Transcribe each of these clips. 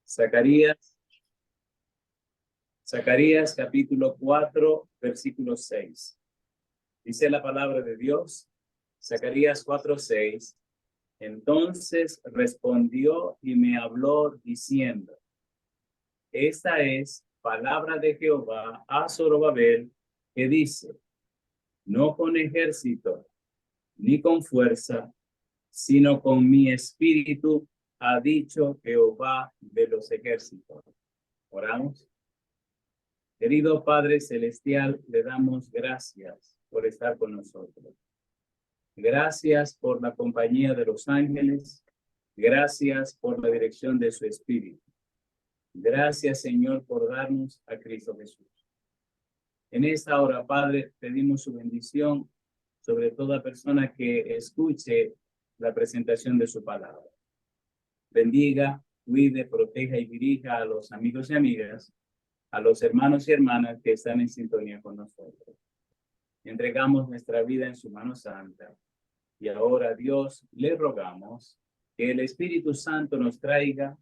Zacarías capítulo 4, versículo 6. Dice la palabra de Dios, Zacarías 4, 6. Entonces respondió y me habló diciendo, esta es palabra de Jehová a Zorobabel, que dice, no con ejército ni con fuerza, sino con mi espíritu, ha dicho Jehová de los ejércitos. Oramos. Querido Padre Celestial, le damos gracias por estar con nosotros. Gracias por la compañía de los ángeles. Gracias por la dirección de su Espíritu. Gracias, Señor, por darnos a Cristo Jesús. En esta hora, Padre, pedimos su bendición sobre toda persona que escuche la presentación de su palabra. Bendiga, cuide, proteja y dirija a los amigos y amigas, a los hermanos y hermanas que están en sintonía con nosotros. Entregamos nuestra vida en su mano santa. Y ahora, Dios, le rogamos que el Espíritu Santo nos traiga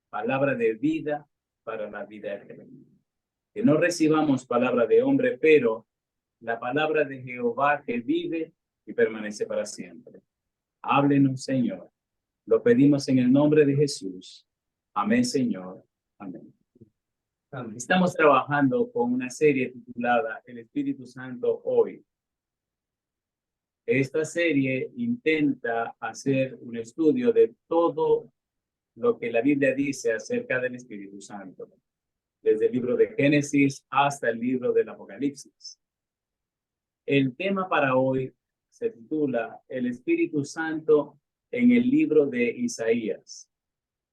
palabra de vida para la vida eterna. Que no recibamos palabra de hombre, pero la palabra de Jehová que vive y permanece para siempre. Háblenos, Señor. Lo pedimos en el nombre de Jesús. Amén, Señor. Amén. Estamos trabajando con una serie titulada El Espíritu Santo hoy. Esta serie intenta hacer un estudio de todo lo que la Biblia dice acerca del Espíritu Santo, desde el libro de Génesis hasta el libro del Apocalipsis. El tema para hoy se titula El Espíritu Santo en el libro de Isaías.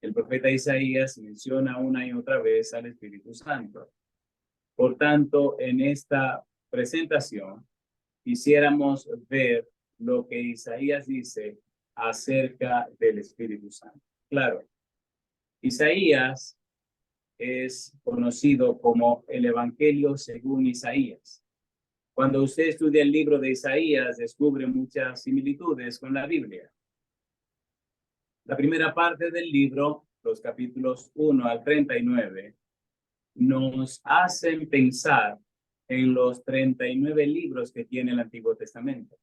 El profeta Isaías menciona una y otra vez al Espíritu Santo. Por tanto, en esta presentación quisiéramos ver lo que Isaías dice acerca del Espíritu Santo. Claro, Isaías es conocido como el Evangelio según Isaías. Cuando usted estudia el libro de Isaías, descubre muchas similitudes con la Biblia. La primera parte del libro, los capítulos 1 al 39, nos hacen pensar en los 39 libros que tiene el Antiguo Testamento.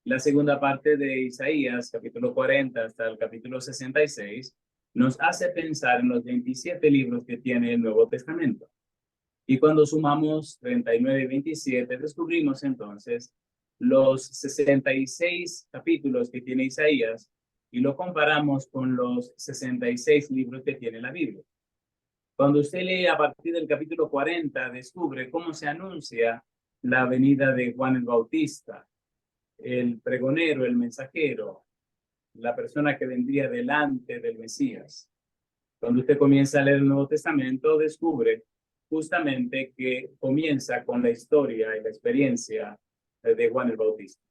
La segunda parte de Isaías, capítulo 40 hasta el capítulo 66, nos hace pensar en los 27 libros que tiene el Nuevo Testamento. Y cuando sumamos 39 y 27, descubrimos entonces los 66 capítulos que tiene Isaías y lo comparamos con los 66 libros que tiene la Biblia. Cuando usted lee a partir del capítulo 40, descubre cómo se anuncia la venida de Juan el Bautista, el pregonero, el mensajero, la persona que vendría delante del Mesías. Cuando usted comienza a leer el Nuevo Testamento, descubre justamente que comienza con la historia y la experiencia de Juan el Bautista.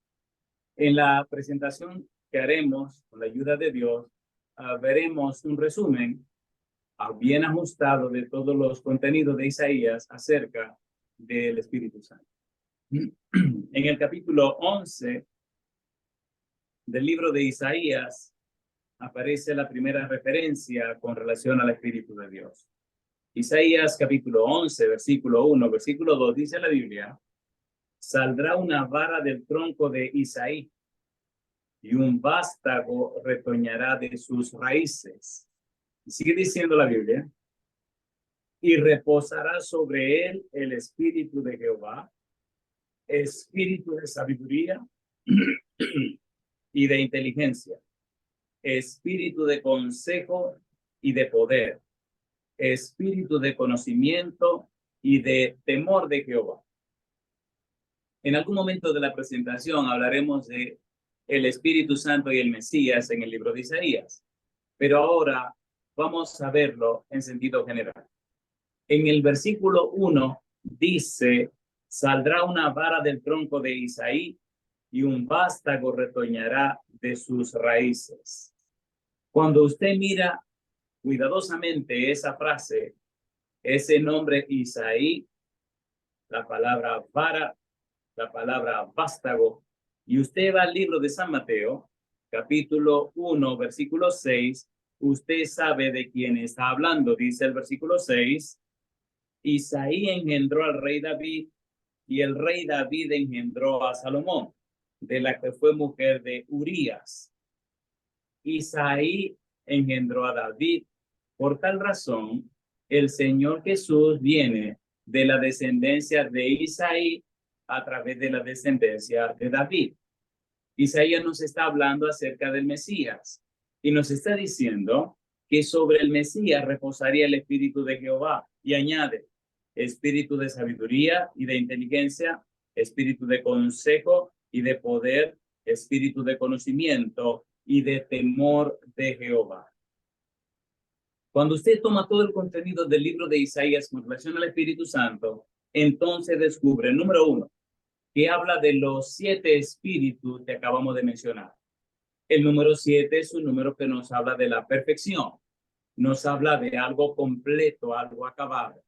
En la presentación que haremos, con la ayuda de Dios, veremos un resumen bien ajustado de todos los contenidos de Isaías acerca del Espíritu Santo. En el capítulo 11 del libro de Isaías aparece la primera referencia con relación al Espíritu de Dios. Isaías capítulo 11, versículo 1, versículo 2, dice la Biblia, saldrá una vara del tronco de Isaí y un vástago retoñará de sus raíces. Y sigue diciendo la Biblia, y reposará sobre él el Espíritu de Jehová, Espíritu de sabiduría y de inteligencia, Espíritu de consejo y de poder, Espíritu de conocimiento y de temor de Jehová. En algún momento de la presentación hablaremos de el Espíritu Santo y el Mesías en el libro de Isaías, pero ahora vamos a verlo en sentido general. En el versículo 1 dice, saldrá una vara del tronco de Isaí y un vástago retoñará de sus raíces. Cuando usted mira cuidadosamente esa frase, ese nombre Isaí, la palabra vara, la palabra vástago, y usted va al libro de San Mateo, capítulo 1, versículo 6, usted sabe de quién está hablando. Dice el versículo 6, Isaí engendró al rey David y el rey David engendró a Salomón, de la que fue mujer de Urías. Isaí engendró a David. Por tal razón, el Señor Jesús viene de la descendencia de Isaí a través de la descendencia de David. Isaías nos está hablando acerca del Mesías y nos está diciendo que sobre el Mesías reposaría el Espíritu de Jehová, y añade, espíritu de sabiduría y de inteligencia, espíritu de consejo y de poder, espíritu de conocimiento y de temor de Jehová. Cuando usted toma todo el contenido del libro de Isaías con relación al Espíritu Santo, entonces descubre, número 1, que habla de los 7 espíritus que acabamos de mencionar. El número 7 es un número que nos habla de la perfección, nos habla de algo completo, algo acabado.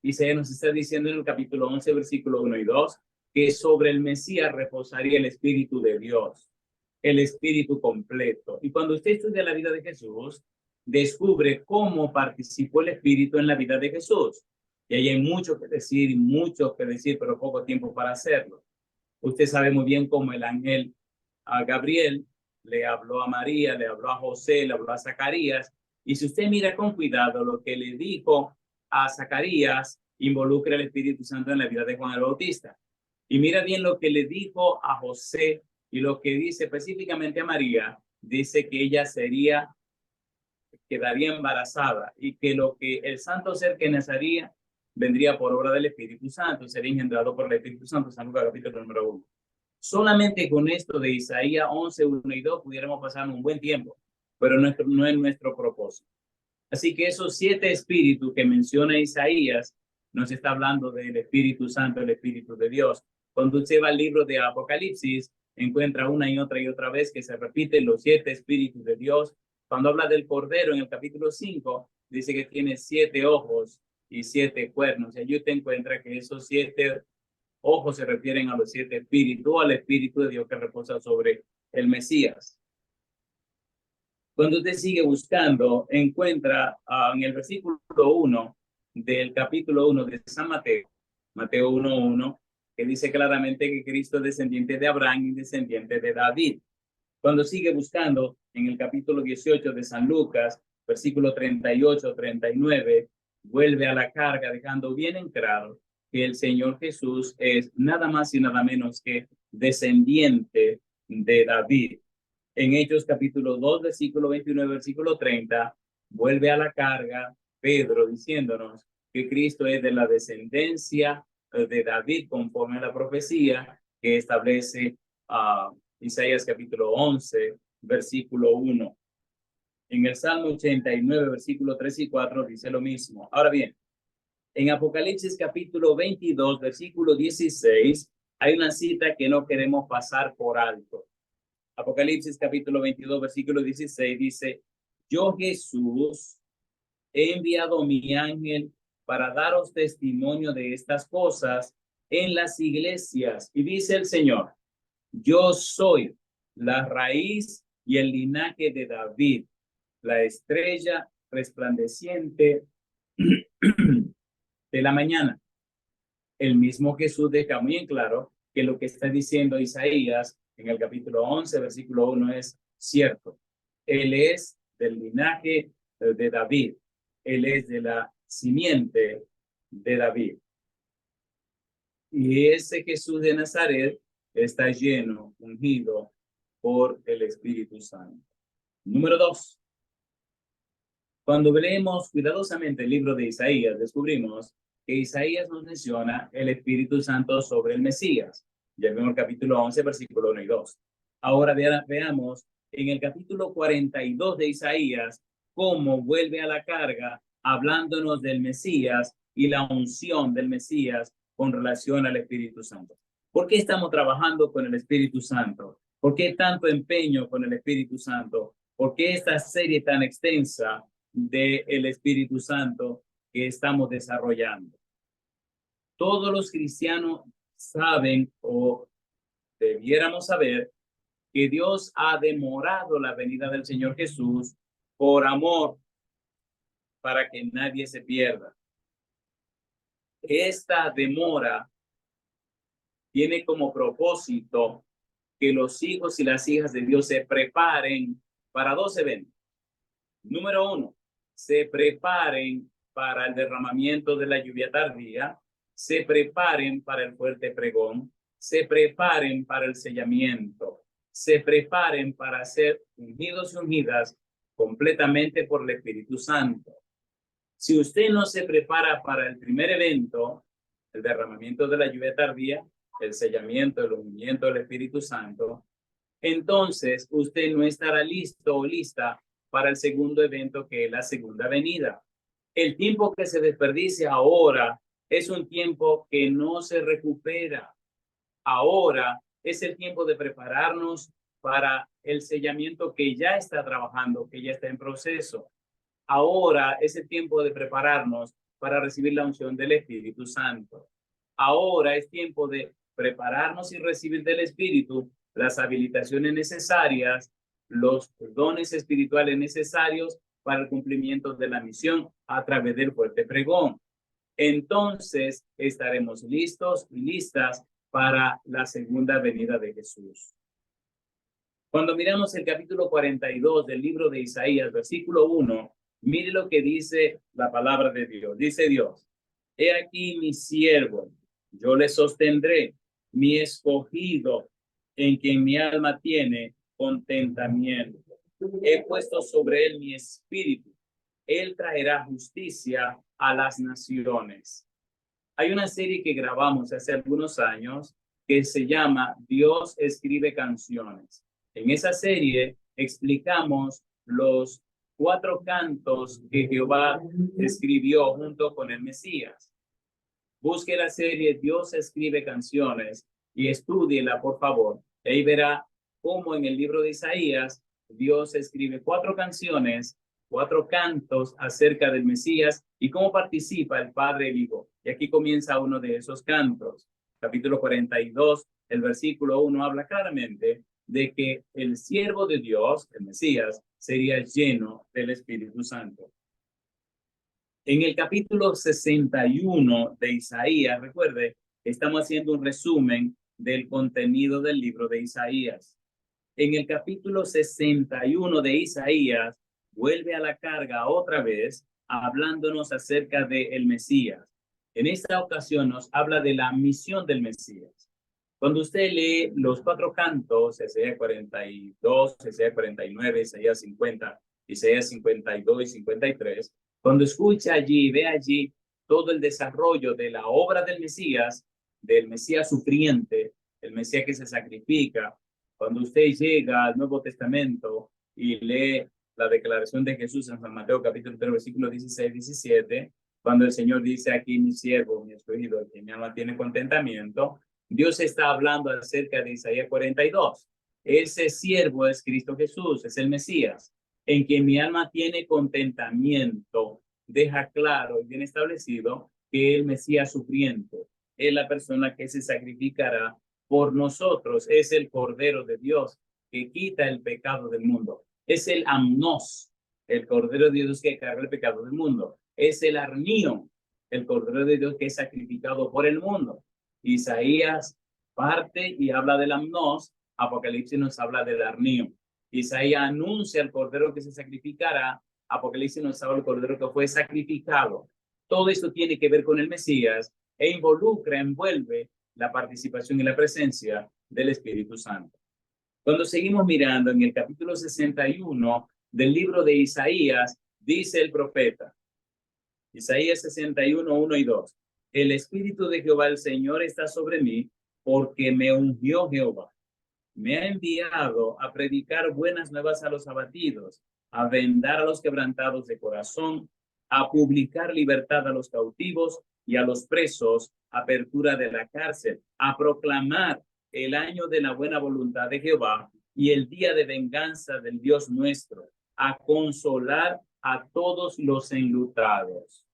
Isaías nos está diciendo en el capítulo 11, versículo 1 y 2, que sobre el Mesías reposaría el Espíritu de Dios, el Espíritu completo. Y cuando usted estudia la vida de Jesús, descubre cómo participó el Espíritu en la vida de Jesús. Y ahí hay mucho que decir, pero poco tiempo para hacerlo. Usted sabe muy bien cómo el ángel Gabriel le habló a María, le habló a José, le habló a Zacarías. Y si usted mira con cuidado lo que le dijo a Zacarías, involucra el Espíritu Santo en la vida de Juan el Bautista. Y mira bien lo que le dijo a José y lo que dice específicamente a María, dice que ella quedaría embarazada y que lo que el santo ser que nacería vendría por obra del Espíritu Santo, sería engendrado por el Espíritu Santo. San Lucas capítulo número 1. Solamente con esto de Isaías 11, 1 y 2 pudiéramos pasar un buen tiempo, pero no es nuestro propósito. Así que esos 7 espíritus que menciona Isaías nos está hablando del Espíritu Santo, el Espíritu de Dios. Cuando usted va al libro de Apocalipsis, encuentra una y otra vez que se repiten los 7 espíritus de Dios. Cuando habla del Cordero en el capítulo 5, dice que tiene 7 ojos y 7 cuernos. Y allí usted encuentra que esos 7 ojos se refieren a los 7 espíritus, al Espíritu de Dios que reposa sobre el Mesías. Cuando usted sigue buscando, encuentra en el versículo 1 del capítulo 1 de San Mateo, Mateo 1:1, que dice claramente que Cristo es descendiente de Abraham y descendiente de David. Cuando sigue buscando en el capítulo 18 de San Lucas, versículo 38-39, vuelve a la carga dejando bien en claro que el Señor Jesús es nada más y nada menos que descendiente de David. En Hechos capítulo 2, versículo 29, versículo 30, vuelve a la carga Pedro diciéndonos que Cristo es de la descendencia de David conforme a la profecía que establece Isaías capítulo 11, versículo 1. En el Salmo 89, versículo 3 y 4 dice lo mismo. Ahora bien, en Apocalipsis capítulo 22, versículo 16, hay una cita que no queremos pasar por alto. Apocalipsis capítulo 22, versículo 16 dice, yo Jesús he enviado mi ángel para daros testimonio de estas cosas en las iglesias. Y dice el Señor, yo soy la raíz y el linaje de David, la estrella resplandeciente de la mañana. El mismo Jesús deja muy en claro que lo que está diciendo Isaías en el capítulo 11, versículo 1 es cierto. Él es del linaje de David. Él es de la simiente de David. Y ese Jesús de Nazaret está lleno, ungido por el Espíritu Santo. Número 2. Cuando leemos cuidadosamente el libro de Isaías, descubrimos que Isaías nos menciona el Espíritu Santo sobre el Mesías. Ya vemos el capítulo 11, versículo 1 y 2. Ahora veamos en el capítulo 42 de Isaías cómo vuelve a la carga hablándonos del Mesías y la unción del Mesías con relación al Espíritu Santo. ¿Por qué estamos trabajando con el Espíritu Santo? ¿Por qué tanto empeño con el Espíritu Santo? ¿Por qué esta serie tan extensa del Espíritu Santo que estamos desarrollando? Todos los cristianos saben o debiéramos saber que Dios ha demorado la venida del Señor Jesús por amor, para que nadie se pierda. Esta demora tiene como propósito que los hijos y las hijas de Dios se preparen para dos eventos. Número uno, se preparen para el derramamiento de la lluvia tardía, se preparen para el fuerte pregón, se preparen para el sellamiento, se preparen para ser ungidos y unidas completamente por el Espíritu Santo. Si usted no se prepara para el primer evento, el derramamiento de la lluvia tardía, el sellamiento, el ungimiento del Espíritu Santo, entonces usted no estará listo o lista para el segundo evento, que es la segunda venida. El tiempo que se desperdicia ahora es un tiempo que no se recupera. Ahora es el tiempo de prepararnos para el sellamiento que ya está trabajando, que ya está en proceso. Ahora es el tiempo de prepararnos para recibir la unción del Espíritu Santo. Ahora es tiempo de prepararnos y recibir del Espíritu las habilitaciones necesarias, los dones espirituales necesarios para el cumplimiento de la misión a través del fuerte pregón. Entonces estaremos listos y listas para la segunda venida de Jesús. Cuando miramos el capítulo 42 del libro de Isaías, versículo 1, mire lo que dice la palabra de Dios. Dice Dios: he aquí mi siervo, yo le sostendré, mi escogido, en quien mi alma tiene contentamiento. He puesto sobre él mi espíritu. Él traerá justicia a las naciones. Hay una serie que grabamos hace algunos años que se llama Dios escribe canciones. En esa serie explicamos los 4 cantos que Jehová escribió junto con el Mesías. Busque la serie Dios escribe canciones y estúdiela, por favor. Ahí verá cómo en el libro de Isaías Dios escribe 4 canciones, 4 cantos acerca del Mesías y cómo participa el Padre y el Hijo. Y aquí comienza uno de esos cantos. Capítulo 42, el versículo 1 habla claramente de que el siervo de Dios, el Mesías, sería lleno del Espíritu Santo. En el capítulo 61 de Isaías, recuerde, estamos haciendo un resumen del contenido del libro de Isaías. En el capítulo 61 de Isaías, vuelve a la carga otra vez, hablándonos acerca del Mesías. En esta ocasión nos habla de la misión del Mesías. Cuando usted lee los 4 cantos, Isaías 42, Isaías 49, Isaías 50, Isaías 52 y 53, cuando escucha allí, ve allí todo el desarrollo de la obra del Mesías sufriente, el Mesías que se sacrifica. Cuando usted llega al Nuevo Testamento y lee la declaración de Jesús en San Mateo capítulo 3, versículos 16 y 17, cuando el Señor dice: aquí mi siervo, mi escogido, el que mi alma tiene contentamiento, Dios está hablando acerca de Isaías 42. Ese siervo es Cristo Jesús, es el Mesías, en quien mi alma tiene contentamiento. Deja claro y bien establecido que el Mesías sufriente es la persona que se sacrificará por nosotros, es el Cordero de Dios que quita el pecado del mundo. Es el Amnos, el Cordero de Dios que carga el pecado del mundo. Es el Arnión, el Cordero de Dios que es sacrificado por el mundo. Isaías parte y habla del Amnos, Apocalipsis nos habla del Arnión. Isaías anuncia el Cordero que se sacrificará, Apocalipsis nos habla del Cordero que fue sacrificado. Todo esto tiene que ver con el Mesías e involucra, envuelve la participación y la presencia del Espíritu Santo. Cuando seguimos mirando en el capítulo 61 del libro de Isaías, dice el profeta, Isaías 61, 1 y 2, el Espíritu de Jehová el Señor está sobre mí, porque me ungió Jehová. Me ha enviado a predicar buenas nuevas a los abatidos, a vendar a los quebrantados de corazón, a publicar libertad a los cautivos y a los presos, apertura de la cárcel, a proclamar el año de la buena voluntad de Jehová y el día de venganza del Dios nuestro, a consolar a todos los enlutados.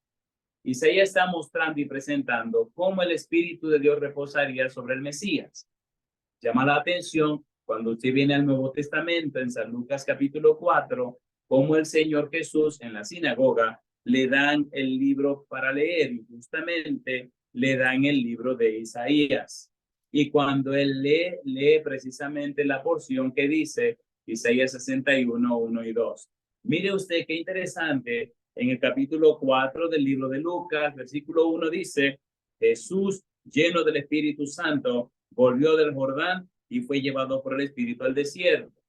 Isaías está mostrando y presentando cómo el Espíritu de Dios reposaría sobre el Mesías. Llama la atención cuando usted viene al Nuevo Testamento, en San Lucas capítulo 4, cómo el Señor Jesús en la sinagoga le dan el libro para leer y justamente le dan el libro de Isaías. Y cuando él lee precisamente la porción que dice Isaías 61, 1 y 2. Mire usted qué interesante, en el capítulo 4 del libro de Lucas, versículo 1 dice, Jesús, lleno del Espíritu Santo, volvió del Jordán y fue llevado por el Espíritu al desierto.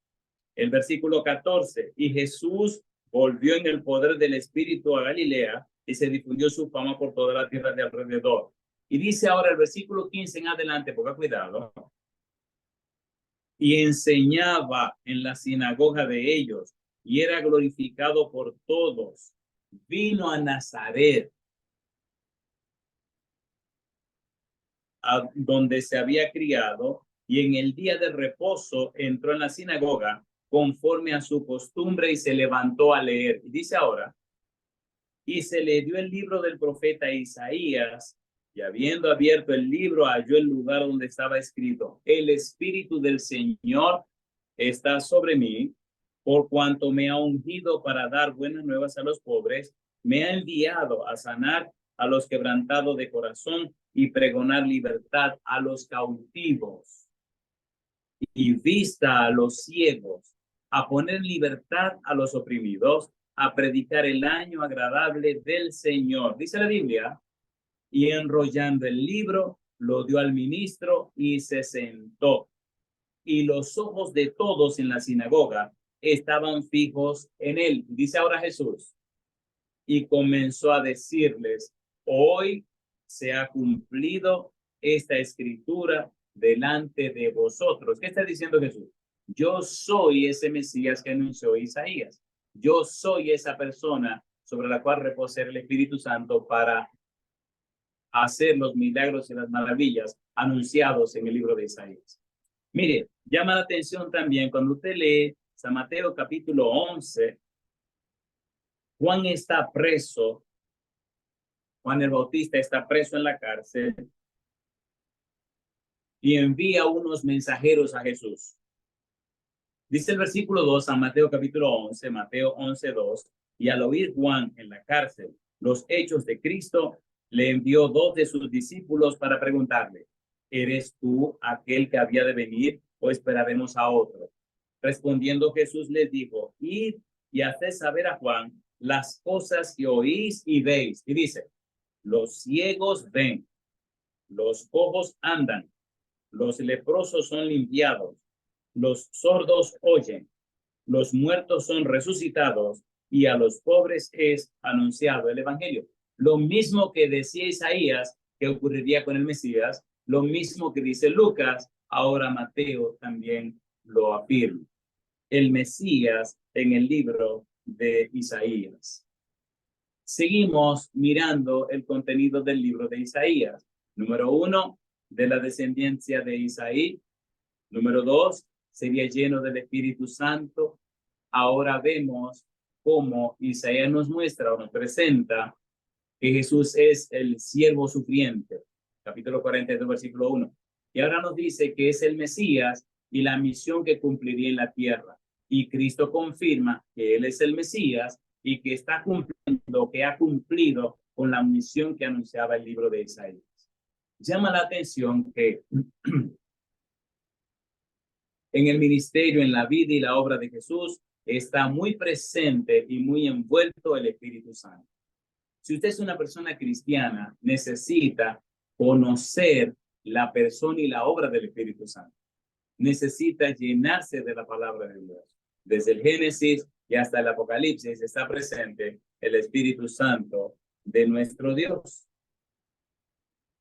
El versículo 14, y Jesús volvió en el poder del Espíritu a Galilea y se difundió su fama por toda la tierra de alrededor. Y dice ahora el versículo 15 en adelante, ponga cuidado, y enseñaba en la sinagoga de ellos y era glorificado por todos. Vino a Nazaret, a donde se había criado, y en el día de reposo entró en la sinagoga conforme a su costumbre y se levantó a leer. Y dice ahora, y se le dio el libro del profeta Isaías, y habiendo abierto el libro, halló el lugar donde estaba escrito, el Espíritu del Señor está sobre mí, por cuanto me ha ungido para dar buenas nuevas a los pobres, me ha enviado a sanar a los quebrantados de corazón y pregonar libertad a los cautivos y vista a los ciegos, a poner libertad a los oprimidos, a predicar el año agradable del Señor. Dice la Biblia, y enrollando el libro, lo dio al ministro y se sentó. Y los ojos de todos en la sinagoga estaban fijos en él. Dice ahora Jesús, y comenzó a decirles, hoy se ha cumplido esta escritura delante de vosotros. ¿Qué está diciendo Jesús? Yo soy ese Mesías que anunció Isaías. Yo soy esa persona sobre la cual reposa el Espíritu Santo para hacer los milagros y las maravillas anunciados en el libro de Isaías. Mire, llama la atención también cuando usted lee San Mateo capítulo 11, Juan está preso, Juan el Bautista está preso en la cárcel y envía unos mensajeros a Jesús. Dice el versículo 2, San Mateo capítulo 11, Mateo 11, 2, y al oír Juan en la cárcel los hechos de Cristo, le envió dos de sus discípulos para preguntarle, ¿eres tú aquel que había de venir o esperaremos a otro? Respondiendo Jesús les dijo, id y haced saber a Juan las cosas que oís y veis. Y dice, los ciegos ven, los cojos andan, los leprosos son limpiados, los sordos oyen, los muertos son resucitados y a los pobres es anunciado el evangelio. Lo mismo que decía Isaías que ocurriría con el Mesías, lo mismo que dice Lucas, ahora Mateo también lo afirma. El Mesías en el libro de Isaías. Seguimos mirando el contenido del libro de Isaías. Número 1, de la descendencia de Isaí. Número 2, sería lleno del Espíritu Santo. Ahora vemos cómo Isaías nos muestra o nos presenta que Jesús es el siervo sufriente. Capítulo 42, versículo 1. Y ahora nos dice que es el Mesías y la misión que cumpliría en la tierra. Y Cristo confirma que Él es el Mesías y que está cumpliendo, que ha cumplido con la misión que anunciaba el libro de Isaías. Llama la atención que en el ministerio, en la vida y la obra de Jesús, está muy presente y muy envuelto el Espíritu Santo. Si usted es una persona cristiana, necesita conocer la persona y la obra del Espíritu Santo. Necesita llenarse de la palabra de Dios. Desde el Génesis y hasta el Apocalipsis está presente el Espíritu Santo de nuestro Dios.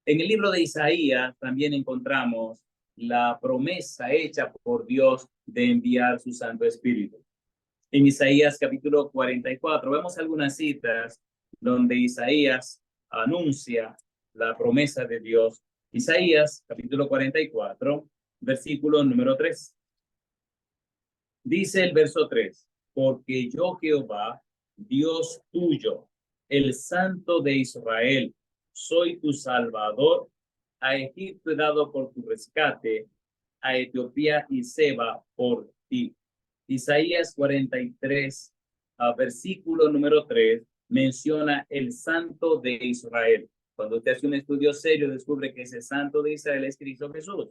En el libro de Isaías también encontramos la promesa hecha por Dios de enviar su Santo Espíritu. En Isaías capítulo 44 vemos algunas citas donde Isaías anuncia la promesa de Dios. Isaías capítulo 44, versículo número 3. Dice el verso 3, porque yo Jehová, Dios tuyo, el Santo de Israel, soy tu Salvador, a Egipto he dado por tu rescate, a Etiopía y Seba por ti. Isaías 43, versículo número 3 menciona el Santo de Israel. Cuando usted hace un estudio serio, descubre que ese Santo de Israel es Cristo Jesús.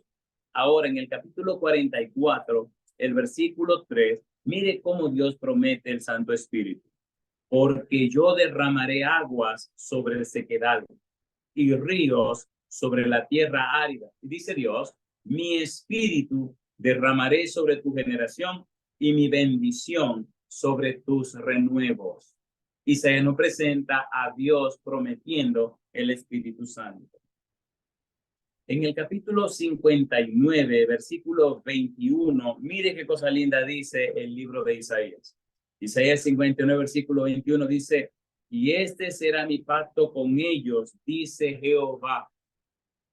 Ahora, en el capítulo 44, el versículo 3, mire cómo Dios promete el Santo Espíritu. Porque yo derramaré aguas sobre el sequedal y ríos sobre la tierra árida. Y dice Dios, mi espíritu derramaré sobre tu generación y mi bendición sobre tus renuevos. Isaías nos presenta a Dios prometiendo el Espíritu Santo. En el capítulo 59, versículo 21, mire qué cosa linda dice el libro de Isaías. Isaías 59, versículo 21 dice, y este será mi pacto con ellos, dice Jehová.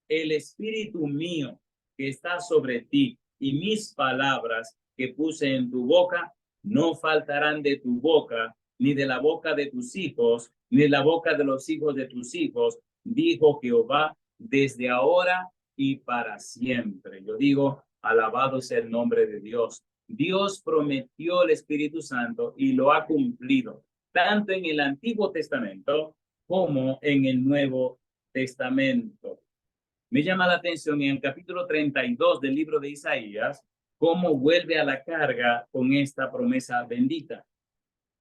El espíritu mío que está sobre ti y mis palabras que puse en tu boca no faltarán de tu boca, ni de la boca de tus hijos, ni de la boca de los hijos de tus hijos, dijo Jehová, desde ahora y para siempre. Yo digo, alabado sea el nombre de Dios. Dios prometió el Espíritu Santo y lo ha cumplido, tanto en el Antiguo Testamento como en el Nuevo Testamento. Me llama la atención en el capítulo 32 del libro de Isaías, cómo vuelve a la carga con esta promesa bendita.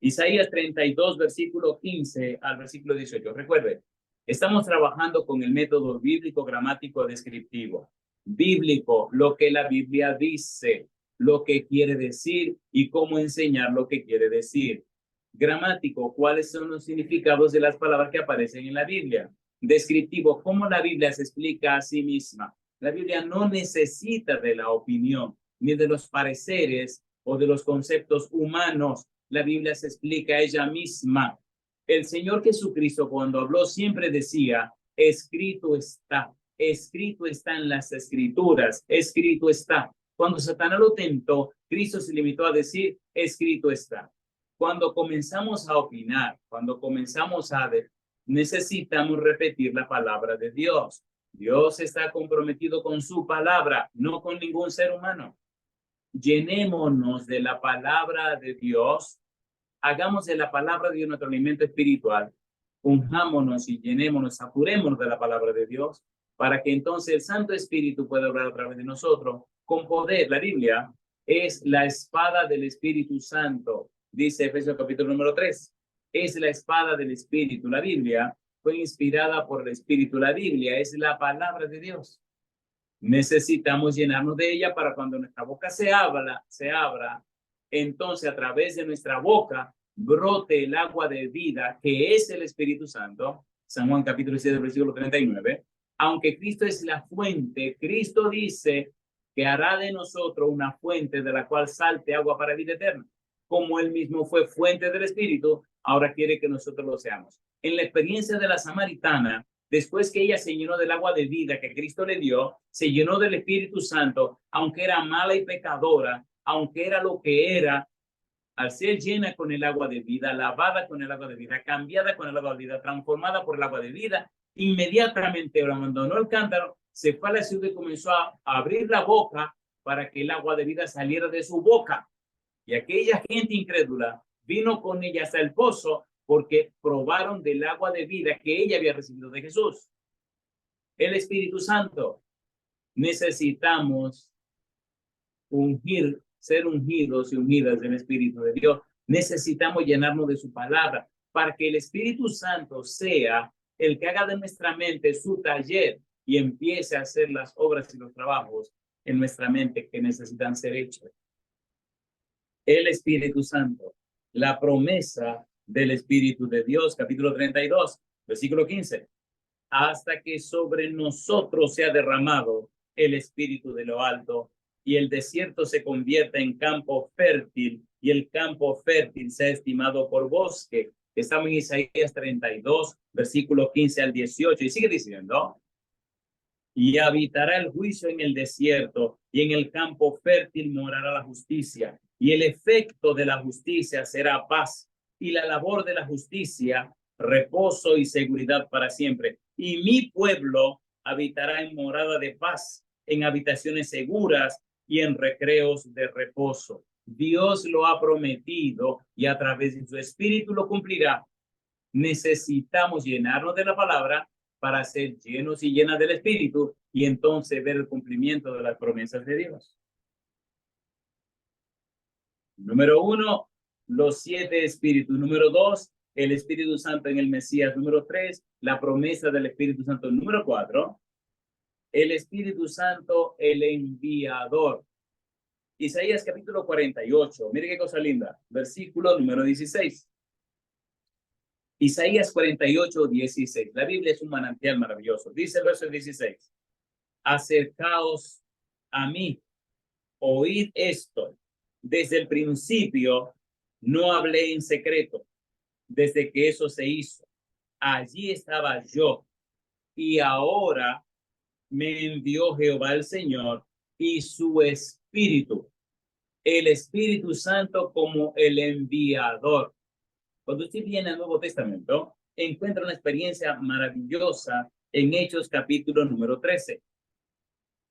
Isaías 32, versículo 15 al versículo 18. Recuerde, estamos trabajando con el método bíblico gramático descriptivo. Bíblico, lo que la Biblia dice, lo que quiere decir y cómo enseñar lo que quiere decir. Gramático, cuáles son los significados de las palabras que aparecen en la Biblia. Descriptivo, cómo la Biblia se explica a sí misma. La Biblia no necesita de la opinión, ni de los pareceres o de los conceptos humanos. La Biblia se explica a ella misma. El Señor Jesucristo, cuando habló, siempre decía, escrito está en las Escrituras, escrito está. Cuando Satanás lo tentó, Cristo se limitó a decir, escrito está. Cuando comenzamos a opinar, cuando comenzamos a necesitamos repetir la palabra de Dios. Dios está comprometido con su palabra, no con ningún ser humano. Llenémonos de la palabra de Dios, hagamos de la palabra de Dios nuestro alimento espiritual, unjámonos y llenémonos, sacurémonos de la palabra de Dios, para que entonces el Santo Espíritu pueda obrar a través de nosotros con poder. La Biblia es la espada del Espíritu Santo, dice Efesios capítulo número 3. Es la espada del Espíritu. La Biblia fue inspirada por el Espíritu. La Biblia es la palabra de Dios. Necesitamos llenarnos de ella para cuando nuestra boca se abra, entonces a través de nuestra boca brote el agua de vida, que es el Espíritu Santo. San Juan capítulo 7, versículo 39. Aunque Cristo es la fuente, Cristo dice que hará de nosotros una fuente de la cual salte agua para vida eterna. Como él mismo fue fuente del Espíritu, ahora quiere que nosotros lo seamos. En la experiencia de la samaritana, después que ella se llenó del agua de vida que Cristo le dio, se llenó del Espíritu Santo, aunque era mala y pecadora, aunque era lo que era, al ser llena con el agua de vida, lavada con el agua de vida, cambiada con el agua de vida, transformada por el agua de vida, inmediatamente abandonó el cántaro, se fue a la ciudad y comenzó a abrir la boca para que el agua de vida saliera de su boca. Y aquella gente incrédula vino con ella hasta el pozo porque probaron del agua de vida que ella había recibido de Jesús. El Espíritu Santo. Necesitamos ser ungidos y unidas del Espíritu de Dios. Necesitamos llenarnos de su palabra para que el Espíritu Santo sea el que haga de nuestra mente su taller y empiece a hacer las obras y los trabajos en nuestra mente que necesitan ser hechos. El Espíritu Santo, la promesa del Espíritu de Dios, capítulo 32, versículo 15. Hasta que sobre nosotros sea derramado el Espíritu de lo alto y el desierto se convierta en campo fértil y el campo fértil sea estimado por bosque. Estamos en Isaías 32, versículo 15 al 18 y sigue diciendo, y habitará el juicio en el desierto y en el campo fértil morará la justicia. Y el efecto de la justicia será paz, y la labor de la justicia, reposo y seguridad para siempre. Y mi pueblo habitará en morada de paz, en habitaciones seguras y en recreos de reposo. Dios lo ha prometido y a través de su Espíritu lo cumplirá. Necesitamos llenarnos de la palabra para ser llenos y llenas del Espíritu y entonces ver el cumplimiento de las promesas de Dios. Número 1, los 7 espíritus. Número 2, el Espíritu Santo en el Mesías. Número 3, la promesa del Espíritu Santo. Número 4, el Espíritu Santo, el enviador. Isaías capítulo 48. Mire qué cosa linda. Versículo número 16. Isaías 48, 16. La Biblia es un manantial maravilloso. Dice el verso 16. Acercaos a mí, oíd esto. Desde el principio no hablé en secreto, desde que eso se hizo. Allí estaba yo y ahora me envió Jehová el Señor y su Espíritu, el Espíritu Santo como el enviador. Cuando usted viene al Nuevo Testamento, encuentra una experiencia maravillosa en Hechos capítulo número 13.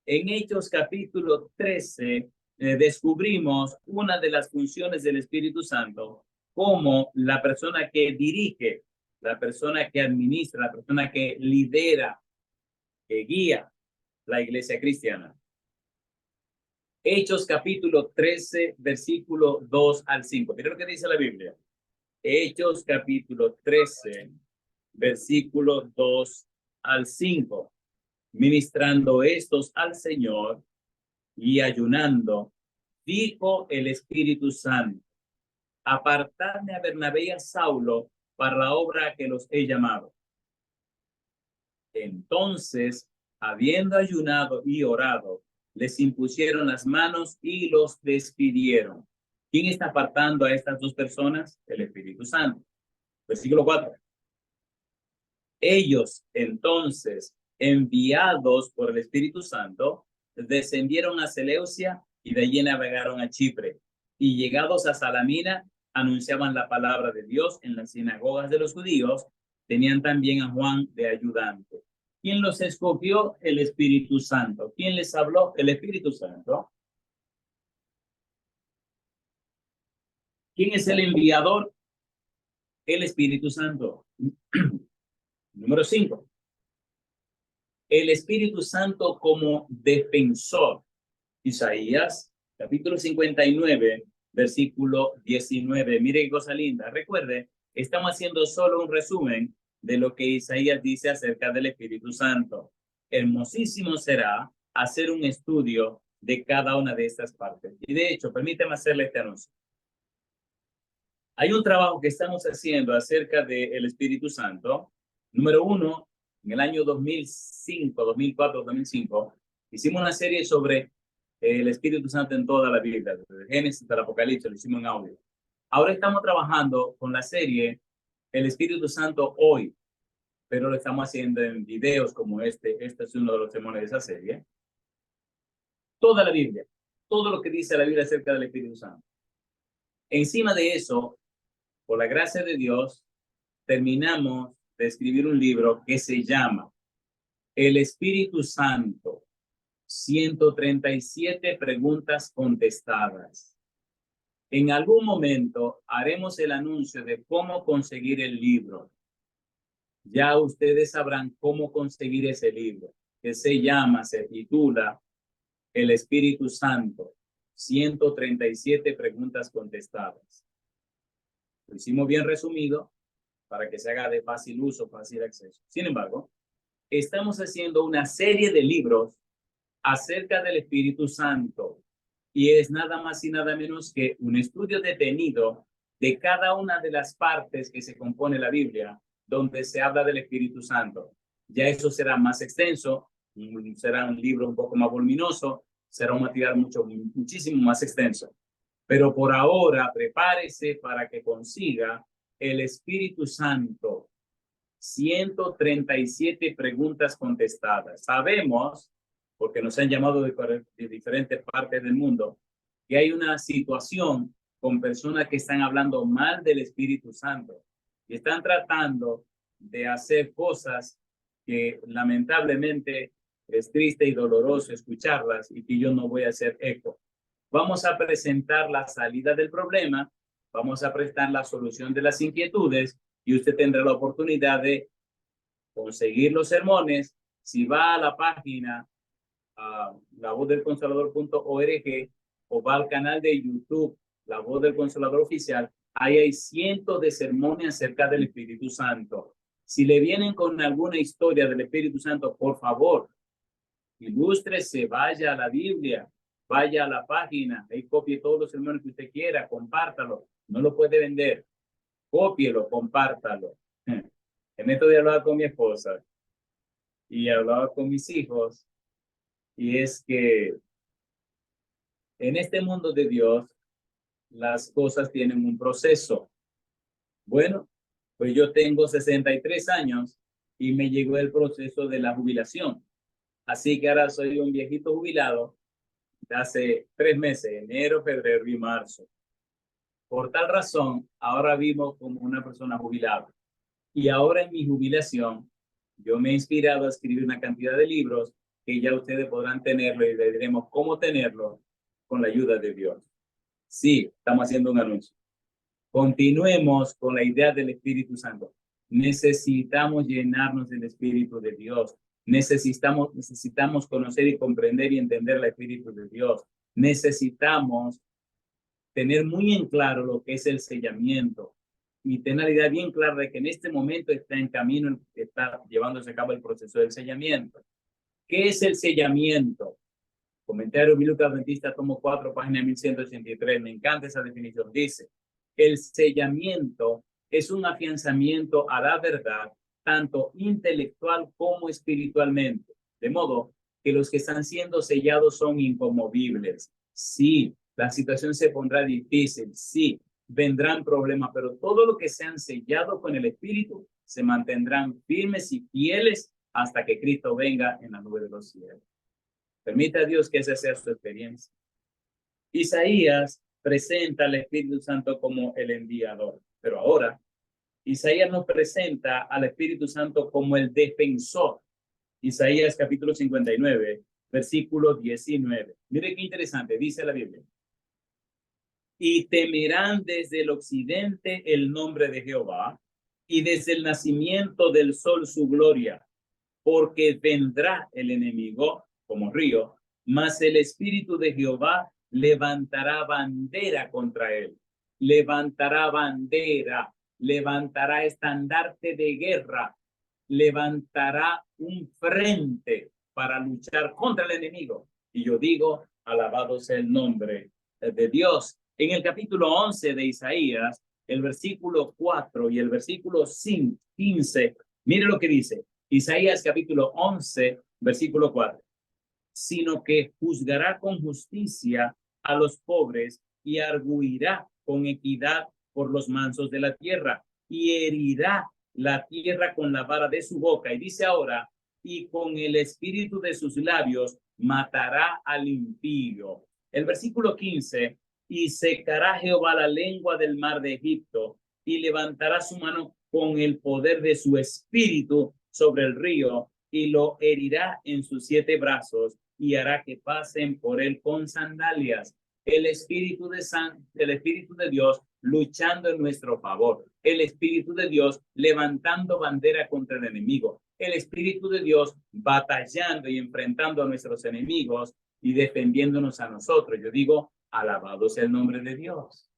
En Hechos capítulo 13 descubrimos una de las funciones del Espíritu Santo como la persona que dirige, la persona que administra, la persona que lidera, que guía la iglesia cristiana. Hechos capítulo 13, versículo 2 al 5. Mira lo que dice la Biblia. Hechos capítulo 13, versículo 2 al 5. Ministrando estos al Señor y ayunando, dijo el Espíritu Santo, apartadme a Bernabé y a Saulo para la obra que los he llamado. Entonces, habiendo ayunado y orado, les impusieron las manos y los despidieron. ¿Quién está apartando a estas dos personas? El Espíritu Santo. Versículo 4. Ellos, entonces, enviados por el Espíritu Santo, descendieron a Seleucia y de allí navegaron a Chipre. Y llegados a Salamina, anunciaban la palabra de Dios en las sinagogas de los judíos. Tenían también a Juan de ayudante. ¿Quién los escogió? El Espíritu Santo. ¿Quién les habló? El Espíritu Santo. ¿Quién es el enviador? El Espíritu Santo. Número 5. El Espíritu Santo como defensor. Isaías, capítulo 59, versículo 19. Mire qué cosa linda. Recuerde, estamos haciendo solo un resumen de lo que Isaías dice acerca del Espíritu Santo. Hermosísimo será hacer un estudio de cada una de estas partes. Y de hecho, permíteme hacerle este anuncio. Hay un trabajo que estamos haciendo acerca del Espíritu Santo. Número 1, en el año 2005, 2004, 2005, hicimos una serie sobre el Espíritu Santo en toda la Biblia, desde Génesis hasta el Apocalipsis, lo hicimos en audio. Ahora estamos trabajando con la serie El Espíritu Santo hoy, pero lo estamos haciendo en videos como este. Este es uno de los temores de esa serie. Toda la Biblia, todo lo que dice la Biblia acerca del Espíritu Santo. Encima de eso, por la gracia de Dios, terminamos de escribir un libro que se llama El Espíritu Santo, 137 preguntas contestadas. En algún momento haremos el anuncio de cómo conseguir el libro. Ya ustedes sabrán cómo conseguir ese libro, que se titula El Espíritu Santo, 137 preguntas contestadas. Lo hicimos bien resumido para que se haga de fácil uso, fácil acceso. Sin embargo, estamos haciendo una serie de libros acerca del Espíritu Santo y es nada más y nada menos que un estudio detenido de cada una de las partes que se compone la Biblia donde se habla del Espíritu Santo. Ya eso será más extenso, será un libro un poco más voluminoso, será un material muchísimo más extenso. Pero por ahora, prepárese para que consiga el Espíritu Santo. 137 preguntas contestadas. Sabemos, porque nos han llamado de diferentes partes del mundo, que hay una situación con personas que están hablando mal del Espíritu Santo y están tratando de hacer cosas que lamentablemente es triste y doloroso escucharlas y que yo no voy a hacer eco. Vamos a presentar la salida del problema, vamos a presentar la solución de las inquietudes y usted tendrá la oportunidad de conseguir los sermones. Si va a la página lavozdelconsolador.org o va al canal de YouTube La Voz del Consolador Oficial, ahí hay cientos de sermones acerca del Espíritu Santo. Si le vienen con alguna historia del Espíritu Santo, por favor, ilústrese, vaya a la Biblia, vaya a la página, ahí copie todos los sermones que usted quiera, compártalo, no lo puede vender, cópielo, compártalo. En esto de hablar con mi esposa y hablaba con mis hijos, y es que en este mundo de Dios, las cosas tienen un proceso. Bueno, pues yo tengo 63 años y me llegó el proceso de la jubilación. Así que ahora soy un viejito jubilado de hace 3 meses, enero, febrero y marzo. Por tal razón, ahora vivo como una persona jubilada. Y ahora en mi jubilación, yo me he inspirado a escribir una cantidad de libros que ya ustedes podrán tenerlo y les diremos cómo tenerlo con la ayuda de Dios. Sí, estamos haciendo un anuncio. Continuemos con la idea del Espíritu Santo. Necesitamos llenarnos del Espíritu de Dios. Necesitamos conocer y comprender y entender el Espíritu de Dios. Necesitamos tener muy en claro lo que es el sellamiento y tener la idea bien clara de que en este momento está en camino, está llevándose a cabo el proceso del sellamiento. ¿Qué es el sellamiento? Comentario Bíblico Adventista, tomo 4, página 1183. Me encanta esa definición. Dice, el sellamiento es un afianzamiento a la verdad, tanto intelectual como espiritualmente. De modo que los que están siendo sellados son inconmovibles. Sí, la situación se pondrá difícil. Sí, vendrán problemas, pero todo lo que sean sellados con el Espíritu se mantendrán firmes y fieles hasta que Cristo venga en la nube de los cielos. Permita a Dios que esa sea su experiencia. Isaías presenta al Espíritu Santo como el enviador, pero ahora Isaías nos presenta al Espíritu Santo como el defensor. Isaías capítulo 59, versículo 19. Mire qué interesante, dice la Biblia. Y temerán desde el occidente el nombre de Jehová, y desde el nacimiento del sol su gloria, porque vendrá el enemigo como río, mas el Espíritu de Jehová levantará bandera contra él. Levantará bandera, levantará estandarte de guerra, levantará un frente para luchar contra el enemigo. Y yo digo, alabado sea el nombre de Dios. En el capítulo 11 de Isaías, el versículo 4 y el versículo 15, mire lo que dice. Isaías capítulo 11, versículo 4. Sino que juzgará con justicia a los pobres y arguirá con equidad por los mansos de la tierra y herirá la tierra con la vara de su boca. Y dice ahora, y con el espíritu de sus labios matará al impío. El versículo 15, y secará Jehová la lengua del mar de Egipto y levantará su mano con el poder de su espíritu sobre el río y lo herirá en sus 7 brazos y hará que pasen por él con sandalias. El Espíritu de Dios luchando en nuestro favor. El Espíritu de Dios levantando bandera contra el enemigo. El Espíritu de Dios batallando y enfrentando a nuestros enemigos y defendiéndonos a nosotros. Yo digo, alabado sea el nombre de Dios.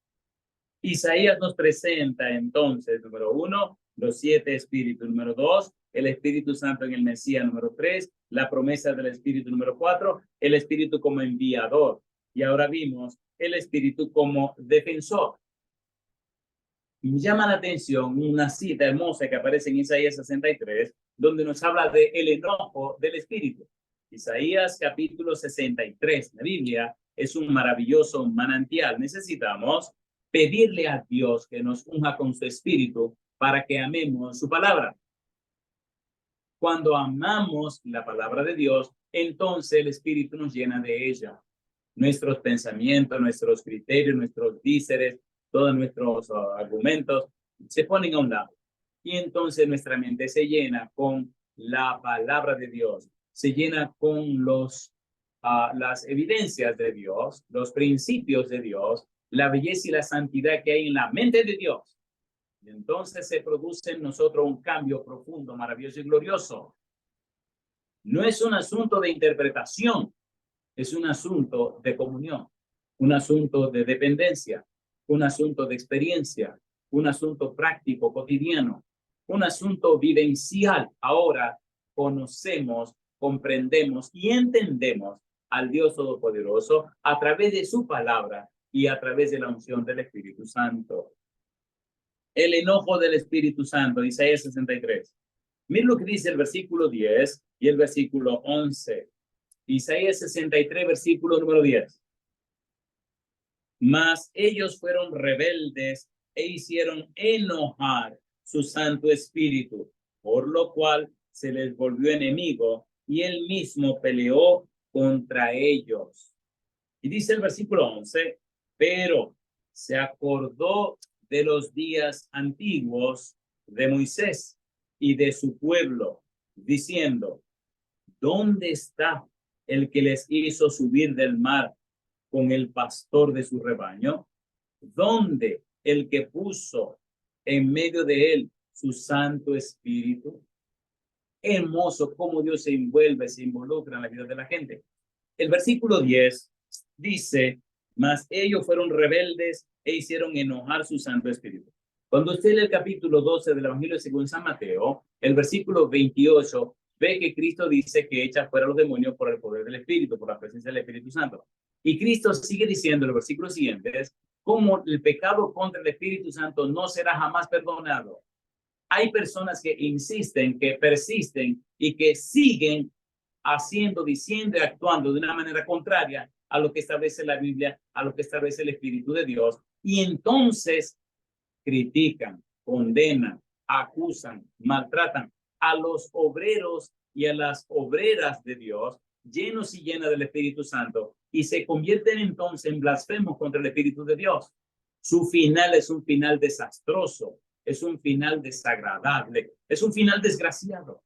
Isaías nos presenta entonces, número 1, los 7 espíritus. Número 2, el Espíritu Santo en el Mesías. Número 3, la promesa del Espíritu. Número 4, el Espíritu como enviador. Y ahora vimos el Espíritu como defensor. Me llama la atención una cita hermosa que aparece en Isaías 63, donde nos habla de el enojo del Espíritu. Isaías capítulo 63, la Biblia es un maravilloso manantial. Necesitamos pedirle a Dios que nos unja con su Espíritu para que amemos su palabra. Cuando amamos la palabra de Dios, entonces el Espíritu nos llena de ella. Nuestros pensamientos, nuestros criterios, nuestros díceres, todos nuestros argumentos se ponen a un lado. Y entonces nuestra mente se llena con la palabra de Dios, se llena con los las evidencias de Dios, los principios de Dios, la belleza y la santidad que hay en la mente de Dios. Y entonces se produce en nosotros un cambio profundo, maravilloso y glorioso. No es un asunto de interpretación, es un asunto de comunión, un asunto de dependencia, un asunto de experiencia, un asunto práctico, cotidiano, un asunto vivencial. Ahora conocemos, comprendemos y entendemos al Dios Todopoderoso a través de su palabra y a través de la unción del Espíritu Santo. El enojo del Espíritu Santo, Isaías 63. Miren lo que dice el versículo 10 y el versículo 11. Isaías 63, versículo número 10. Mas ellos fueron rebeldes e hicieron enojar su Santo Espíritu, por lo cual se les volvió enemigo y él mismo peleó contra ellos. Y dice el versículo 11, pero se acordó de los días antiguos de Moisés y de su pueblo, diciendo, ¿dónde está el que les hizo subir del mar con el pastor de su rebaño? ¿Dónde el que puso en medio de él su Santo Espíritu? Hermoso cómo Dios se envuelve, se involucra en la vida de la gente. El versículo 10 dice, mas ellos fueron rebeldes e hicieron enojar su Santo Espíritu. Cuando usted lee el capítulo 12 del Evangelio según San Mateo, el versículo 28, ve que Cristo dice que echa fuera a los demonios por el poder del Espíritu, por la presencia del Espíritu Santo. Y Cristo sigue diciendo en los versículos siguientes, como el pecado contra el Espíritu Santo no será jamás perdonado. Hay personas que insisten, que persisten y que siguen haciendo, diciendo y actuando de una manera contraria a lo que establece la Biblia, a lo que establece el Espíritu de Dios. Y entonces critican, condenan, acusan, maltratan a los obreros y a las obreras de Dios, llenos y llenas del Espíritu Santo, y se convierten entonces en blasfemos contra el Espíritu de Dios. Su final es un final desastroso, es un final desagradable, es un final desgraciado.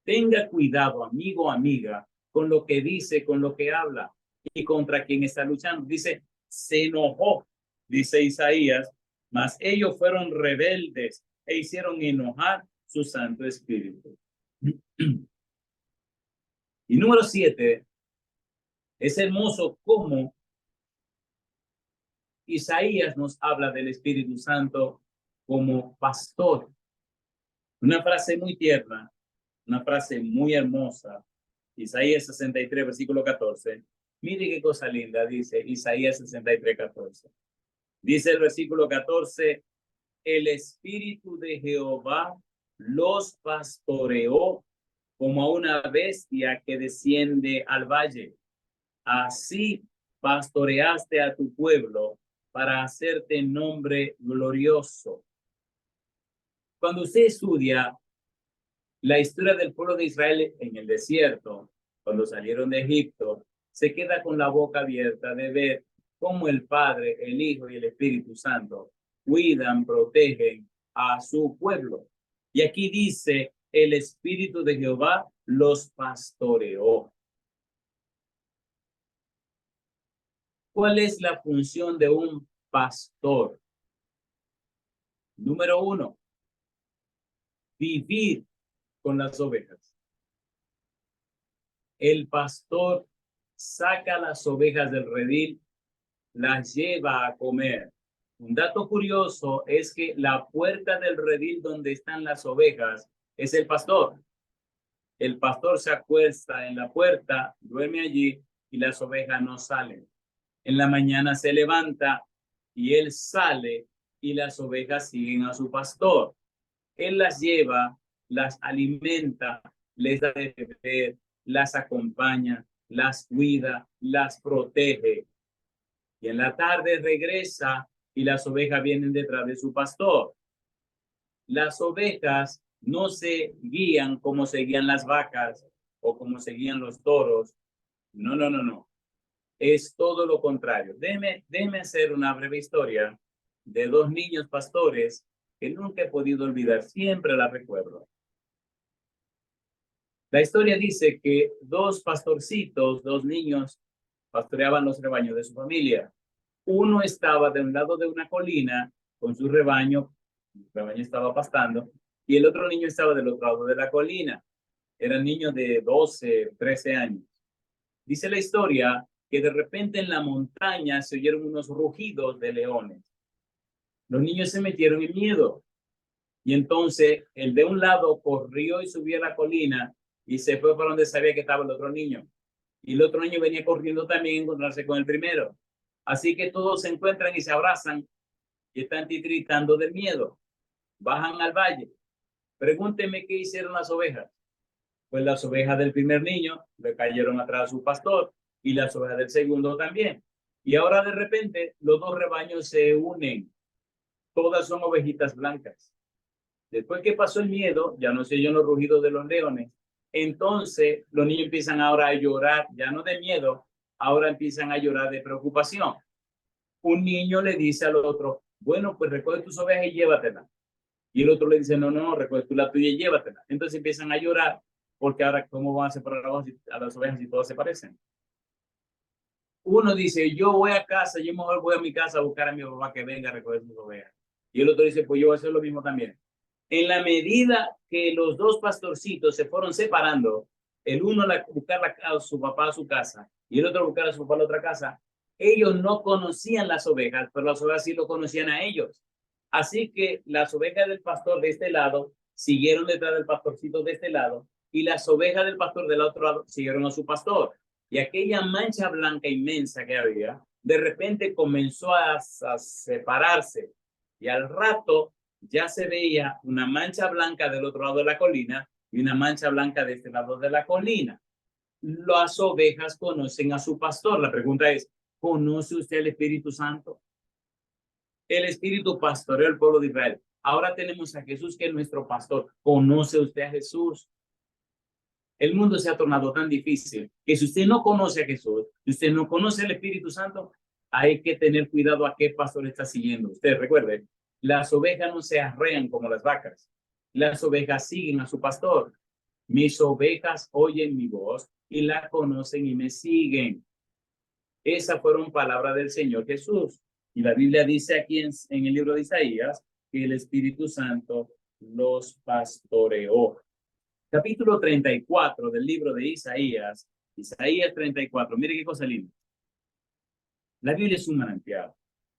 Tenga cuidado, amigo o amiga, con lo que dice, con lo que habla y contra quien está luchando. Dice, se enojó, dice Isaías, mas ellos fueron rebeldes e hicieron enojar su Santo Espíritu. Y número 7, es hermoso cómo Isaías nos habla del Espíritu Santo como pastor. Una frase muy tierna, una frase muy hermosa. Isaías 63, versículo 14. Mire qué cosa linda dice Isaías 63, 14. Dice el versículo 14, el Espíritu de Jehová los pastoreó como a una bestia que desciende al valle. Así pastoreaste a tu pueblo para hacerte nombre glorioso. Cuando usted estudia la historia del pueblo de Israel en el desierto, cuando salieron de Egipto, se queda con la boca abierta de ver cómo el Padre, el Hijo y el Espíritu Santo cuidan, protegen a su pueblo. Y aquí dice, el Espíritu de Jehová los pastoreó. ¿Cuál es la función de un pastor? Número 1, vivir con las ovejas. El pastor saca las ovejas del redil, las lleva a comer. Un dato curioso es que la puerta del redil donde están las ovejas es el pastor. El pastor se acuesta en la puerta, duerme allí y las ovejas no salen. En la mañana se levanta y él sale y las ovejas siguen a su pastor. Él las lleva, las alimenta, les da de beber, las acompaña, las cuida, las protege. Y en la tarde regresa y las ovejas vienen detrás de su pastor. Las ovejas no se guían como se guían las vacas o como se guían los toros. No, no, no, no. Es todo lo contrario. Déjeme hacer una breve historia de dos niños pastores que nunca he podido olvidar. Siempre la recuerdo. La historia dice que dos pastorcitos, dos niños, pastoreaban los rebaños de su familia. Uno estaba de un lado de una colina con su rebaño, el rebaño estaba pastando, y el otro niño estaba del otro lado de la colina. Eran niños de 12, 13 años. Dice la historia que de repente en la montaña se oyeron unos rugidos de leones. Los niños se metieron en miedo. Y entonces el de un lado corrió y subió a la colina y se fue para donde sabía que estaba el otro niño. Y el otro niño venía corriendo también a encontrarse con el primero. Así que todos se encuentran y se abrazan y están titiritando del miedo. Bajan al valle. Pregúnteme qué hicieron las ovejas. Pues las ovejas del primer niño le cayeron atrás a su pastor y las ovejas del segundo también. Y ahora de repente los dos rebaños se unen. Todas son ovejitas blancas. Después que pasó el miedo, ya no se oyen los rugidos de los leones. Entonces los niños empiezan ahora a llorar, ya no de miedo, ahora empiezan a llorar de preocupación. Un niño le dice al otro, bueno, pues recoge tus ovejas y llévatelas. Y el otro le dice, no, no, recoge tú la tuya y llévatela. Entonces empiezan a llorar porque ahora, ¿cómo van a separar a las ovejas si todas se parecen? Uno dice, yo voy a casa, yo mejor voy a mi casa a buscar a mi papá que venga a recoger sus ovejas. Y el otro dice, pues yo voy a hacer lo mismo también. En la medida que los dos pastorcitos se fueron separando, el uno a buscar a su papá a su casa y el otro a buscar a su papá a la otra casa, ellos no conocían las ovejas, pero las ovejas sí lo conocían a ellos. Así que las ovejas del pastor de este lado siguieron detrás del pastorcito de este lado y las ovejas del pastor del otro lado siguieron a su pastor. Y aquella mancha blanca inmensa que había, de repente comenzó a separarse y al rato ya se veía una mancha blanca del otro lado de la colina y una mancha blanca de este lado de la colina. Las ovejas conocen a su pastor. La pregunta es, ¿conoce usted el Espíritu Santo? El Espíritu pastoreó el pueblo de Israel. Ahora tenemos a Jesús que es nuestro pastor. ¿Conoce usted a Jesús? El mundo se ha tornado tan difícil que si usted no conoce a Jesús, si usted no conoce al Espíritu Santo, hay que tener cuidado a qué pastor está siguiendo. Usted recuerde, las ovejas no se arrean como las vacas. Las ovejas siguen a su pastor. Mis ovejas oyen mi voz y la conocen y me siguen. Esas fueron palabras del Señor Jesús. Y la Biblia dice aquí en el libro de Isaías que el Espíritu Santo los pastoreó. Capítulo 34 del libro de Isaías. Isaías 34. Mire qué cosa linda. La Biblia es un manantial.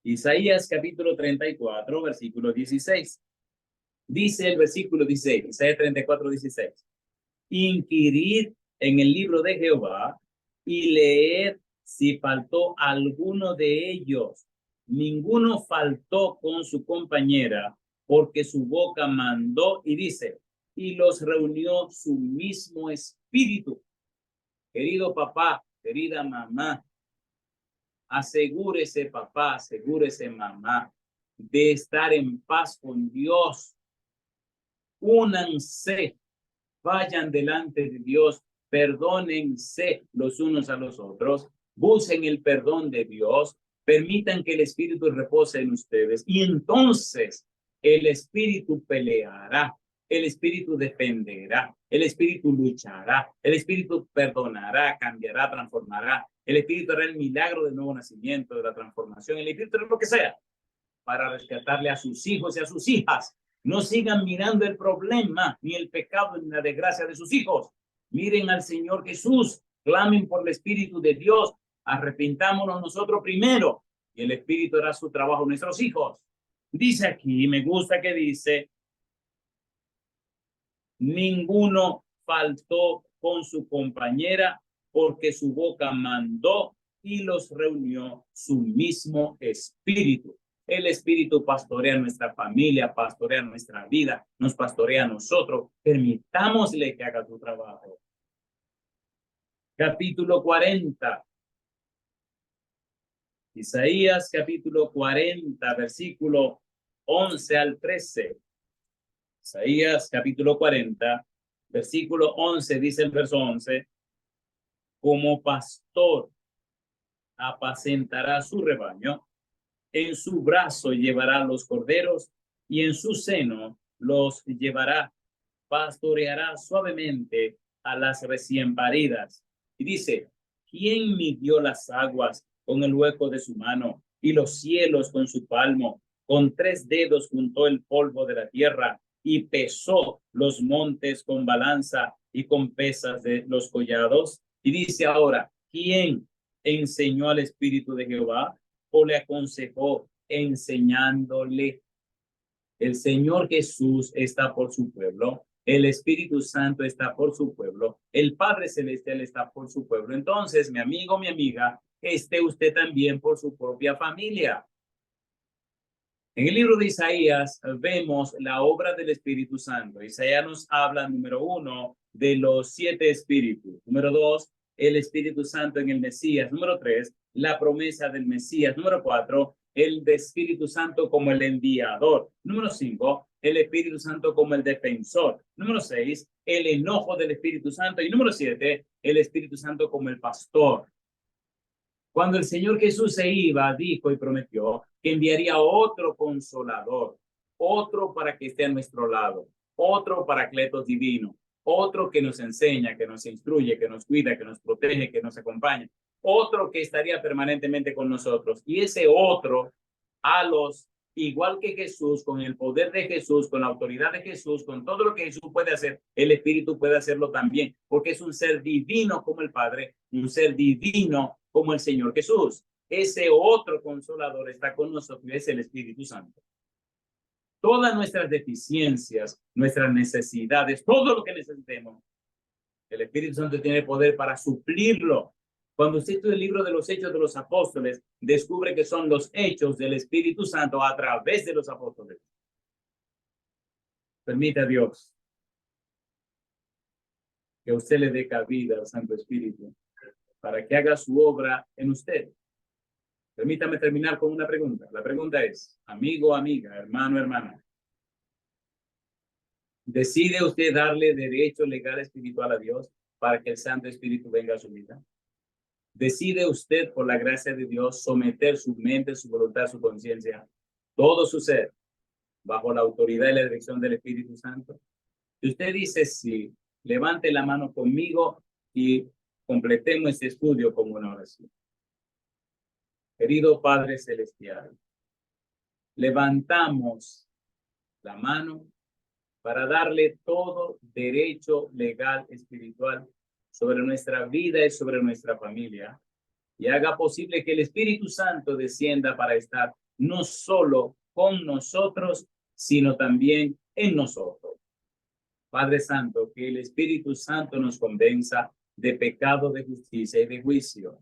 Isaías capítulo 34, versículo 16. Dice el versículo 16, Isaías 34, 16. Inquirid en el libro de Jehová y leer si faltó alguno de ellos. Ninguno faltó con su compañera, porque su boca mandó y dice, y los reunió su mismo espíritu. Querido papá, querida mamá, asegúrese papá, asegúrese mamá de estar en paz con Dios. Únanse, vayan delante de Dios, perdónense los unos a los otros, busquen el perdón de Dios, permitan que el Espíritu repose en ustedes y entonces el Espíritu peleará, el Espíritu defenderá, el Espíritu luchará, el Espíritu perdonará, cambiará, transformará, el Espíritu hará el milagro del nuevo nacimiento, de la transformación, el Espíritu hará lo que sea para rescatarle a sus hijos y a sus hijas. No sigan mirando el problema, ni el pecado, ni la desgracia de sus hijos. Miren al Señor Jesús, clamen por el Espíritu de Dios, arrepintámonos nosotros primero, y el Espíritu hará su trabajo en nuestros hijos. Dice aquí, me gusta que dice, ninguno faltó con su compañera, porque su boca mandó y los reunió su mismo espíritu. El Espíritu pastorea nuestra familia, pastorea nuestra vida, nos pastorea a nosotros. Permitámosle que haga su trabajo. Capítulo 40. Isaías capítulo 40, versículo 11 al 13. Isaías capítulo 40, versículo 11, dice el verso 11. Como pastor apacentará su rebaño, en su brazo llevará los corderos y en su seno los llevará, pastoreará suavemente a las recién paridas. Y dice, ¿quién midió las aguas con el hueco de su mano y los cielos con su palmo? Con 3 dedos juntó el polvo de la tierra y pesó los montes con balanza y con pesas de los collados. Y dice ahora, ¿quién enseñó al Espíritu de Jehová o le aconsejó enseñándole? El Señor Jesús está por su pueblo. El Espíritu Santo está por su pueblo. El Padre Celestial está por su pueblo. Entonces, mi amigo, mi amiga, esté usted también por su propia familia. En el libro de Isaías vemos la obra del Espíritu Santo. Isaías nos habla, número 1, de los 7 espíritus. Número 2, el Espíritu Santo en el Mesías. Número 3, la promesa del Mesías. Número 4, el Espíritu Santo como el enviador. Número 5, el Espíritu Santo como el defensor. Número 6, el enojo del Espíritu Santo. Y número 7, el Espíritu Santo como el pastor. Cuando el Señor Jesús se iba, dijo y prometió que enviaría otro consolador, otro para que esté a nuestro lado, otro paracletos divino, otro que nos enseña, que nos instruye, que nos cuida, que nos protege, que nos acompaña, otro que estaría permanentemente con nosotros. Y ese otro, igual que Jesús, con el poder de Jesús, con la autoridad de Jesús, con todo lo que Jesús puede hacer, el Espíritu puede hacerlo también, porque es un ser divino como el Padre, un ser divino como el Señor Jesús. Ese otro consolador está con nosotros, es el Espíritu Santo. Todas nuestras deficiencias, nuestras necesidades, todo lo que necesitemos, el Espíritu Santo tiene poder para suplirlo. Cuando usted estudia el libro de los Hechos de los Apóstoles, descubre que son los hechos del Espíritu Santo a través de los apóstoles. Permita a Dios que usted le dé cabida al Santo Espíritu para que haga su obra en usted. Permítame terminar con una pregunta. La pregunta es, amigo, amiga, hermano, hermana, ¿decide usted darle derecho legal espiritual a Dios para que el Santo Espíritu venga a su vida? ¿Decide usted, por la gracia de Dios, someter su mente, su voluntad, su conciencia, todo su ser, bajo la autoridad y la dirección del Espíritu Santo? Si usted dice sí, levante la mano conmigo y completemos este estudio con una oración. Querido Padre Celestial, levantamos la mano para darle todo derecho legal espiritual sobre nuestra vida y sobre nuestra familia, y haga posible que el Espíritu Santo descienda para estar no solo con nosotros, sino también en nosotros. Padre Santo, que el Espíritu Santo nos convenza de pecado, de justicia y de juicio.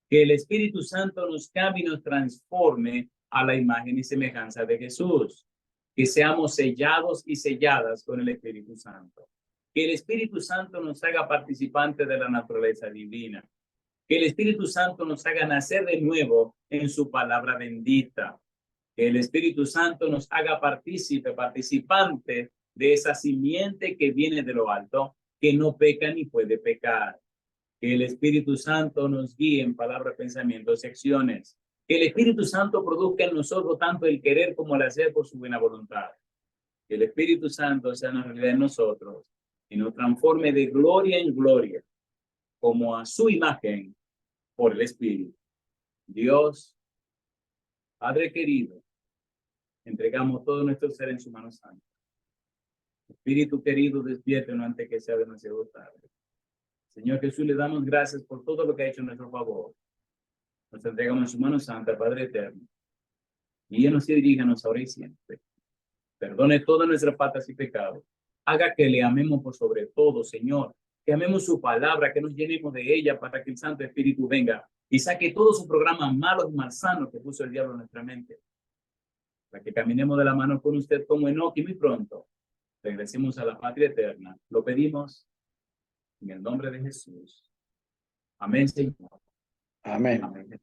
Que el Espíritu Santo nos cambie y nos transforme a la imagen y semejanza de Jesús. Que seamos sellados y selladas con el Espíritu Santo. Que el Espíritu Santo nos haga participantes de la naturaleza divina. Que el Espíritu Santo nos haga nacer de nuevo en su palabra bendita. Que el Espíritu Santo nos haga participante de esa simiente que viene de lo alto, que no peca ni puede pecar. Que el Espíritu Santo nos guíe en palabras, pensamientos y acciones. Que el Espíritu Santo produzca en nosotros tanto el querer como el hacer por su buena voluntad. Que el Espíritu Santo sea una realidad en nosotros y nos transforme de gloria en gloria, como a su imagen por el Espíritu. Dios, Padre querido, entregamos todo nuestro ser en su mano santa. Espíritu querido, despiértenos antes que sea demasiado tarde. Señor Jesús, le damos gracias por todo lo que ha hecho en nuestro favor. Nos entregamos en su mano santa, Padre eterno. Guíenos y diríjanos ahora y siempre. Perdone todas nuestras faltas y pecados. Haga que le amemos por sobre todo, Señor. Que amemos su palabra, que nos llenemos de ella para que el Santo Espíritu venga y saque todos sus programas malos y malsanos que puso el diablo en nuestra mente. Para que caminemos de la mano con usted como Enoc y muy pronto regresemos a la patria eterna. Lo pedimos en el nombre de Jesús. Amén, Señor. Amén. Amén.